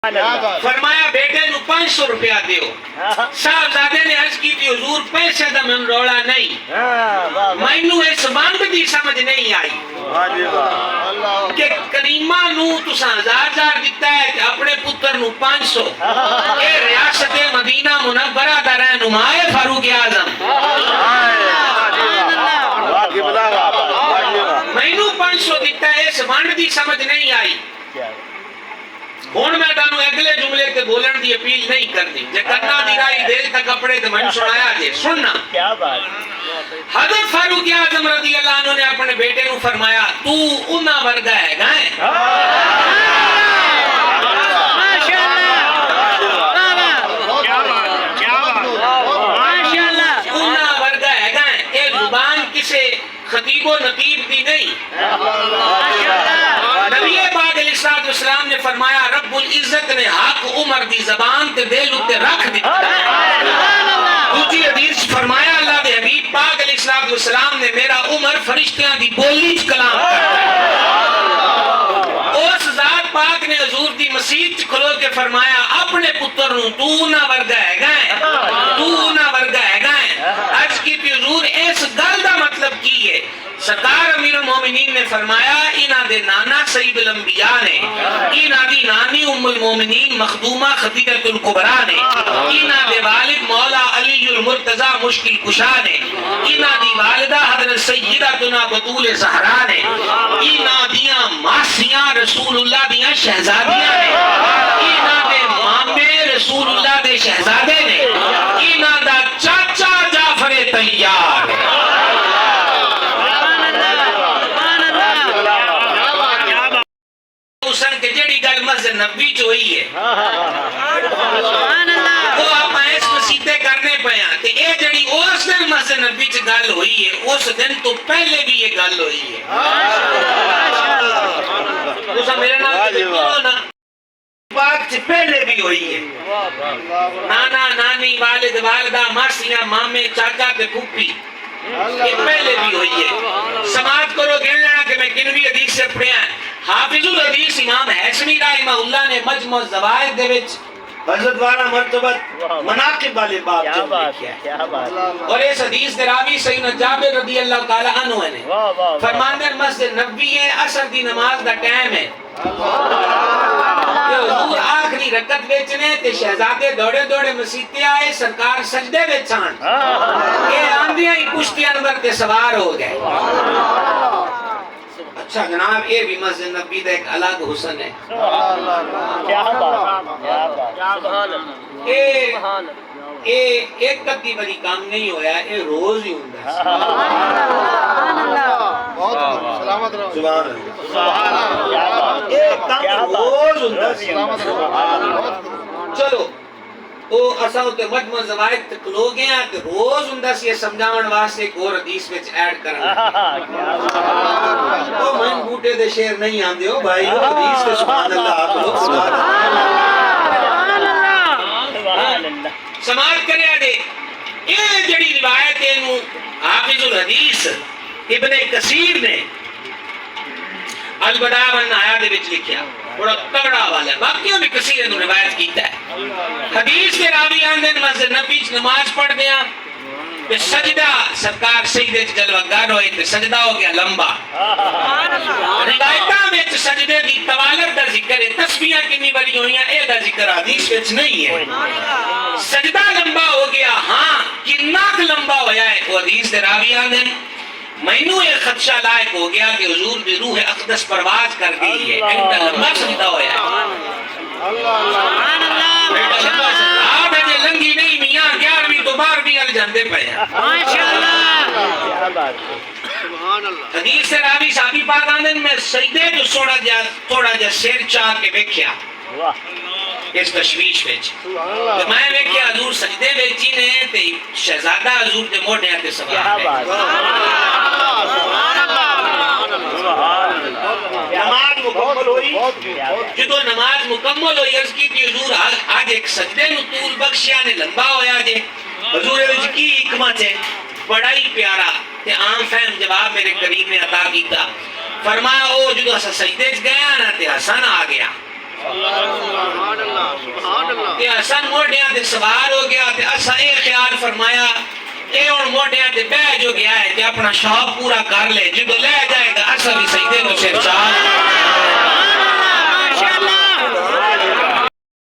فرمایا بیٹے نو 500 روپیہ دیو. صاحبزادے نے عرض کی تھی حضور پیسے دا من روڑا نہیں, مینو اس بند دی سمجھ نہیں آئی کہ کریمہ نو تساں 1000 دیتا ہے کہ اپنے پتر نو 500. اے ریاست مدینہ منورہ دا رہنما ہے فاروق اعظم, مینو 500 دیتا ہے اس بند دی سمجھ نہیں آئی. ہون میں تانوں اگلے جملے کے بولن دی اپیل نہیں کرنی, جے کرنا دی رائی دل تک کپڑے تے میں سنایا جے سننا. کیا بات. حضرت فاروق اعظم رضی اللہ عنہ نے اپنے بیٹے کو فرمایا تو انہاں ورگا ہے گائیں, انہاں ورگا ہے گائیں. اے زبان کسے خطیب و نقیب دی نہیں. نبی پاک علیہ السلام نے فرمایا رب العزت نے حق عمر دی زبان تے دل اتے رکھ دی. دوسری حدیث فرمایا اللہ دے حبیب پاک علیہ السلام نے میرا عمر فرشتیاں دی بولی چ کلام کرتا. اس ذات پاک نے حضور دی مسجد چ کھلو کے فرمایا اپنے پتر نو تو نہ ورگا ہے گائیں, تو نہ ورگا ہے گائیں. عرض کی تھی حضور اس گل دا مطلب کی ہے. سرکار امیر المومنین نے فرمایا انہاں دے نانا سید الانبیاء نے, انہاں دی نانی ام المومنین مخدومہ خدیجہ الکبریٰ نے, انہاں دے والد مولا علی المرتضی مشکل کشا نے, انہاں دی والدہ حضرت سیدتنا بطول زہرا نے, انہاں دیاں ماسیاں رسول اللہ دیاں شہزادیاں نے, انہاں دے مامے رسول اللہ دے شہزادے نے, انہاں دا چاچا جعفر طیار ہے. کہ جڑی گل مسجد نبوی چ ہوئی ہے وہ آپ اس مسیطے کرنے پیا, تے اے جڑی اس دن مسجد نبوی چ گل ہوئی ہے اس دن تو پہلے بھی یہ گل ہوئی ہے. تساں میرے نال دیکھو نا پاک چ پہلے بھی ہوئی ہے. نانا نانی والد والدہ ماسیاں مامے چاچا تے پھوپھی یہ پہلے بھی ہوئی ہے. سماعت کرو گن لینا کہ میں کنوی حدیث سے پڑھیا. حافظ الحدیث امام حسنی رحمہ اللہ نے مجمع الزوائد دے وچ حضرت والا مرتبت مناقب والے باب جو لکھیا ہے, اور اس حدیث دے راوی سیدنا جابر رضی اللہ تعالی عنہ نے فرماندے مسجد نبوی ہے, عصر دی نماز دا ٹائم ہے, حضور آخری رکعت وچ نے تے شہزادے دوڑے دوڑے مسجد تے آئے, سرکار سجدے وچ آن کہ آندیاں ہی کشتی انور تے سوار ہو گئے. اچھا جناب یہ بھی مسجد نبی دا ایک الگ حسن ہے. ایک کدی بڑی کام نہیں ہویا, یہ روز ہی ہوندہ ہے. ایک کام روز ہوندہ ہے. چلو وہ اساں تے مجمع زوائد تک لو گیا کہ روز ہوندہ سی سمجھاون واسطے ایک اور حدیث وچ ایڈ کرنا. وہ من بوٹے دے شعر نہیں آندے ہو بھائی, وہ حدیث تے سبحان اللہ آپ لوگ سبحان اللہ سماعت کریا دے. یہ جڑی روایت ہے نو حافظ الحدیث ابن کثیر نے البداء والنہایہ دے وچ لکھیا, بڑا تگڑا والا ہے. باقیوں بھی کثیر نے روایت کیتا ہے. حدیث کے راوی آندے مسجد نبی چ نماز پڑھ دیا کہ سجدہ سرکار سجدے چ جلوگر ہوئے تے سجدہ ہو گیا لمبا. روایتاں وچ سجدے دی طوالت دا ذکر ہے, تسبیحاں کتنی بڑی ہوئیاں اے دا ذکر حدیث وچ نہیں ہے. سجدہ لمبا ہو گیا, ہاں کتنا لمبا ہویا ہے وہ حدیث دے راوی آندے مینوں یہ خدشہ لائق ہو گیا کہ حضور دی روح اقدس پرواز کر گئی ہے, ایک لمبا سجدہ ہویا ہے. آپ ہے لنگی نہیں میاں 11ویں تو 12ویں ال جاندے پے ہیں. حدیث سے راوی صحابی پاک آندے میں سجدے جو تھوڑا جا سر چاہ کے ویکھیا اس تشویش وچ, تو میں ویکھیا حضور سجدے وچ ہی نے تے شہزادہ حضور دے موڈیاں تے سوار ہے. نماز مکمل ہوئی, جدو نماز مکمل ہوئی عرض کی تھی حضور آج ایک سجدے نو طول بخشیا نے لمبا ہویا جے. حضور وچ کی حکمت ہے, بڑا ہی پیارا تے عام فہم جواب میرے کریم نے عطا کیتا. فرمایا او جدو اسا سجدے وچ گیا نا تے حسن آ گیا. تے حسن موڈیاں تے سوار ہو گیا تے اسا اے خیال فرمایا اے ہن موڈیاں تے بیٹھ جو گیا ہے تے اپنا شوق پورا کر لے جدو لے جائے گا اسا بھی سجدے تو سر چار